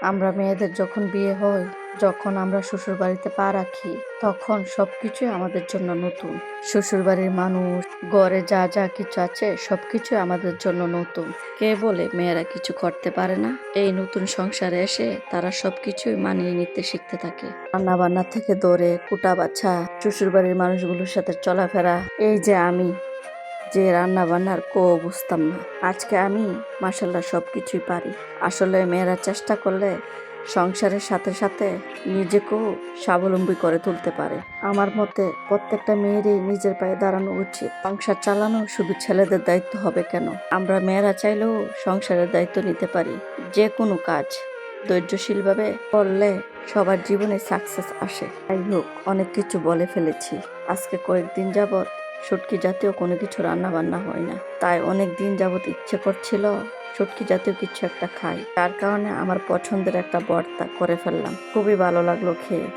আমরা মেয়েদের যখন বিয়ে হয়, যখন আমরা শ্বশুর বাড়িতে পা রাখি, তখন সবকিছুই আমাদের জন্য নতুন। শ্বশুর বাড়ির মানুষ, ঘরে যা যা কিছু আছে সবকিছু আমাদের জন্য নতুন। কে বলে মেয়েরা কিছু করতে পারে না? এই নতুন সংসারে এসে তারা সবকিছুই মানিয়ে নিতে শিখতে থাকে। রান্না বান্না থেকে ধরে কুটা বাছা, শ্বশুর বাড়ির মানুষগুলোর সাথে চলাফেরা। এই যে আমি যে রান্না বান্নার বুঝতাম না, আজকে আমি মাশাল্লাহ সবকিছুই পারি। আসলে মেয়েরা চেষ্টা করলে সংসারের সাথে সাথে নিজেকেও স্বাবলম্বী করে তুলতে পারে। আমার মতে প্রত্যেকটা মেয়েরই নিজের পায়ে দাঁড়ানো উচিত। সংসার চালানো শুধু ছেলেদের দায়িত্ব হবে কেন? আমরা মেয়েরা চাইলেও সংসারের দায়িত্ব নিতে পারি। যে কোনো কাজ ধৈর্যশীলভাবে করলে সবার জীবনে সাকসেস আসে। যাই হোক, অনেক কিছু বলে ফেলেছি। আজকে কয়েকদিন যাবৎ শুটকি জাতীয় কোনো কিছু রান্না বান্না হয় না, তাই অনেক দিন যাবৎ ইচ্ছে করছিল শুটকি জাতীয় কিছু একটা খাই। তার কারণে আমার পছন্দের একটা ভর্তা করে ফেললাম। খুবই ভালো লাগলো খেয়ে।